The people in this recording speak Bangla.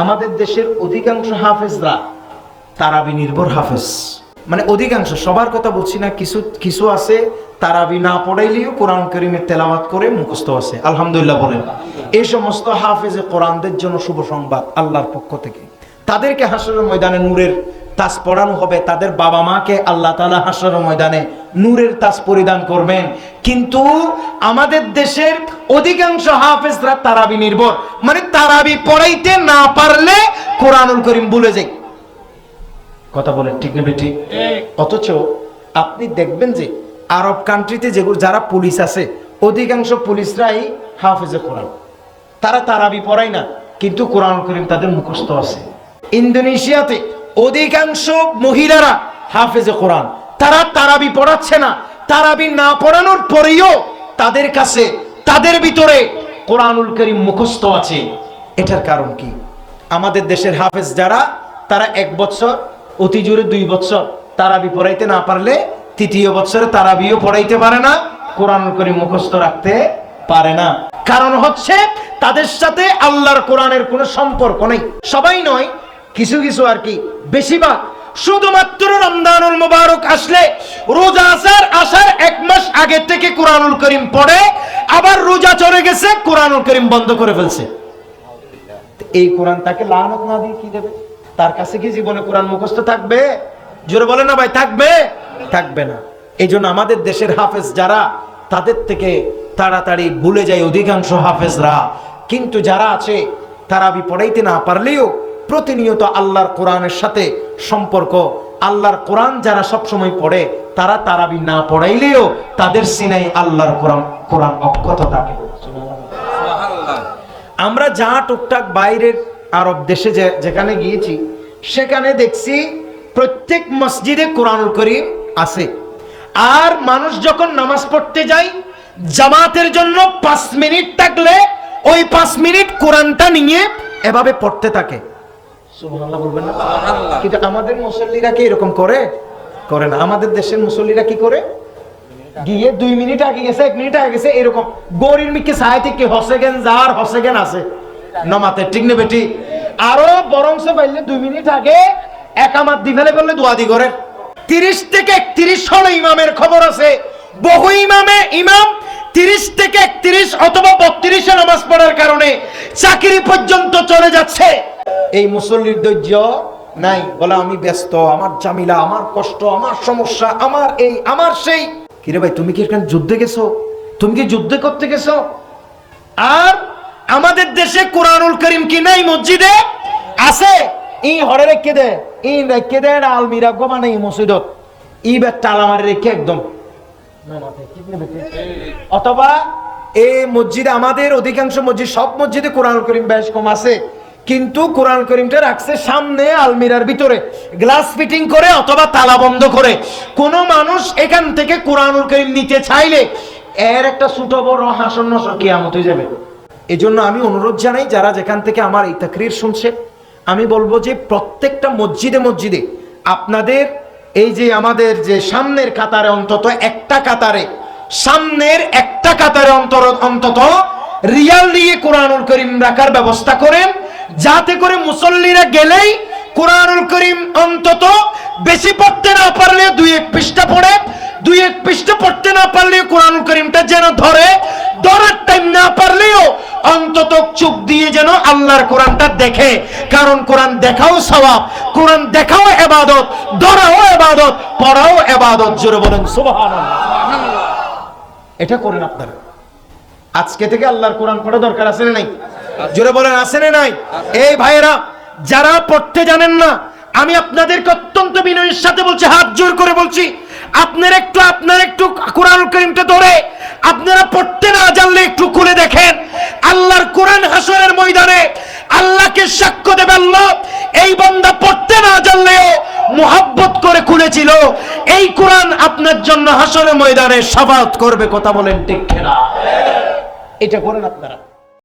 আমাদের দেশের অধিকাংশ হাফেজরা তারাবি নির্ভর হাফেজ, মানে অধিকাংশ, সবার কথা বলছি না, কিছু কিছু আছে তারাবি না পড়াইলেও কোরআন কারীমের তেলাওয়াত করে মুখস্থ আছে, আলহামদুলিল্লাহ বলেন। এই সমস্ত হাফেজে কোরআনদের জন্য শুভ সংবাদ আল্লাহর পক্ষ থেকে। তাদেরকে হাসরের ময়দানে নূরের তাজ পড়ানো হবে, তাদের বাবা মাকে আল্লাহ তাআলা হাসরের ময়দানে নূরের তাজ পরিধান করবেন। কিন্তু আমাদের দেশের অধিকাংশ হাফেজরা তারাবি নির্ভর, মানে তারাবি পড়াইতে না পারলে কোরআনুল কারীম ভুলে যায়। কথা বলেন ঠিক না বেটি? অথচ আপনি দেখবেন যে আরব কান্ট্রিতে যেগুলো যারা পুলিশ আছে, অধিকাংশ পুলিশরাই হাফেজে কোরআন, তারা তারাবি পড়ায় না, কিন্তু কোরআনুল কারীম তাদের মুখস্থ আছে। ইন্দোনেশিয়াতে অধিকাংশ মহিলারা হাফেজে কোরআন, তারা তারাবি পড়াচ্ছে না, তারাবি না পড়ানোর পরেও তাদের কাছে, তাদের ভিতরে কোরআনুল কারীম মুখস্থ আছে। এটার কারণ কি? আমাদের দেশের হাফেজ যারা, তারা 1 বছর, অতি জোরে 2 বছর তারাবি পড়াইতে না পারলে 3য় বছরে তারাবিও পড়াইতে পারে না, কোরআনুল কারীম মুখস্থ রাখতে পারে না। কারণ হচ্ছে তাদের সাথে আল্লাহর কোরআনের কোনো সম্পর্ক নেই। সবাই নয়, কিছু কিছু আর কি, বেশিরভাগ শুধুমাত্র রমজানুল মুবারক আসলে, রোজা আসার 1 মাস আগে থেকে কোরআনুল কারীম পড়ে, আবার রোজা চলে গেছে কোরআনুল কারীম বন্ধ করে ফেলছে। এই কোরআন তাকে লানত না দিয়ে কি দেবে? তার কাছে কি জীবনে কোরআন মুখস্থ থাকবে? জোরে বলে না ভাই, থাকবে? থাকবে না। এই জন্য আমাদের দেশের হাফেজ যারা, তাদের থেকে তাড়াতাড়ি ভুলে যায় অধিকাংশ হাফেজরা। কিন্তু যারা আছে তারাবি পড়াইতে না পারলেও প্রতিনিয়ত আল্লাহর কোরআনের সাথে সম্পর্ক, আল্লাহর কোরআন যারা সবসময় পড়ে, তারা তারাবি না পড়াইলেও তাদের সিনাই আল্লাহর কোরআন অক্ষত থাকে। আমরা যা টুকটাক বাইরের আরব দেশে যেখানে গিয়েছি, সেখানে দেখছি প্রত্যেক মসজিদে কোরআনুল কারীম আছে। আর মানুষ যখন নামাজ পড়তে যায়, জামাতের জন্য 5 মিনিট থাকলে ওই 5 মিনিট কোরআনটা নিয়ে এভাবে পড়তে থাকে। সুবহানাল্লাহ বলবেন না? কিন্তু আমাদের মুসল্লিরা কি এরকম করে? করে না। আমাদের দেশের মুসল্লিরা কি করে? গিয়ে 2 মিনিট আগে গেছে, 1 মিনিট আগে গেছে, এরকম গরির মিকে সাহায্য কি হসেগেন যার হসেগেন আছে নামাতে, ঠিক না বেটি? আরো বরংস পাইলে 2 মিনিট আগে একামাত দি ফেলে বললে দোয়া দি করে। 30 থেকে 31 হলো ইমামের খবর আছে, বহু ইমাম 30 থেকে 31 অথবা 32 নামাজ পড়ার কারণে চাকরি পর্যন্ত চলে যাচ্ছে। এই মুসল্লির ধৈর্য নাই, বলে আমি ব্যস্ত, আমার ঝামেলা, আমার কষ্ট, আমার সমস্যা, আমার এই, আমার সেই। কিরে ভাই, তুমি কি এখানে যুদ্ধে গেছো? তুমি কি যুদ্ধ করতে গেছো? আর আমাদের দেশে কোরআনুল কারীম কি নাই? মসজিদে আছে। ই হরে রেখে দে, ই রেখে দে আলমিরা গোমানে মসজিদত, ই বেটা আলামারে রেখে একদম। অথবা এই মসজিদে, আমাদের অধিকাংশ মসজিদ, সব মসজিদে কোরআনুল কারীম বেশ কম আছে, কিন্তু কোরআনুল কারীমটা রাখছে সামনে আলমিরার ভিতরে, গ্লাস ফিটিং করে অথবা তালা বন্ধ করে। কোন মানুষ এখান থেকে কোরআনুল কারীম নিতে চাইলে এর একটা ছোট বড় হাসন নসর কিয়ামত হয়ে যাবে। এই জন্য আমি অনুরোধ জানাই, যারা যেখান থেকে আমার এই তাকরীর শুনছে, আমি বলবো যে প্রত্যেকটা মসজিদে মসজিদে আপনাদের এই যে আমাদের যে সামনের কাতারে, অন্তত একটা কাতারে, সামনের একটা কাতারে অন্তত রিয়াল দিয়ে কোরআনুল কারীম রাখার ব্যবস্থা করেন, যাতে করে মুসল্লিরা গেলেই কোরআনুল কারীম অন্তত বেশি পড়তে না পারলে 2-1 পৃষ্ঠা পড়ে, 2-1 পৃষ্ঠা পড়তে না পারলে কোরআনুল কারীমটা যেন ধরার টাইম না পারলেও অন্তত চোখ দিয়ে যেন আল্লাহর কোরআনটা দেখে। কারণ কোরআন দেখাও সওয়াব, কোরআন দেখাও ইবাদত, ধরাও ইবাদত, পড়াও ইবাদত। জোরে বলেন সুবহানাল্লাহ। এটা করেন আপনারা। আজকে থেকে আল্লাহর কোরআন পড়া দরকার আছে না নাই? জোরে বলেন আছে না নাই? এই ভাইরা যারা পড়তে জানেন না, আমি আপনাদেরকে অত্যন্ত বিনয়ের সাথে বলছি, হাত জোর করে বলছি, আপনারা একটু কোরআনুল কারীমটা ধরে, আপনারা পড়তে না জানলে একটু খুলে দেখেন। আল্লাহর কোরআন হাসরের ময়দানে আল্লাহকে সাক্ষ্য দেবে, আল্লাহ এই বান্দা পড়তে না জানলেও মুহাব্বত করে খুলেছিল, এই কোরআন আপনার জন্য হাসরের ময়দানে শাফাআত করবে। কথা বলেন ঠিক কিনা? এটা করেন আপনারা।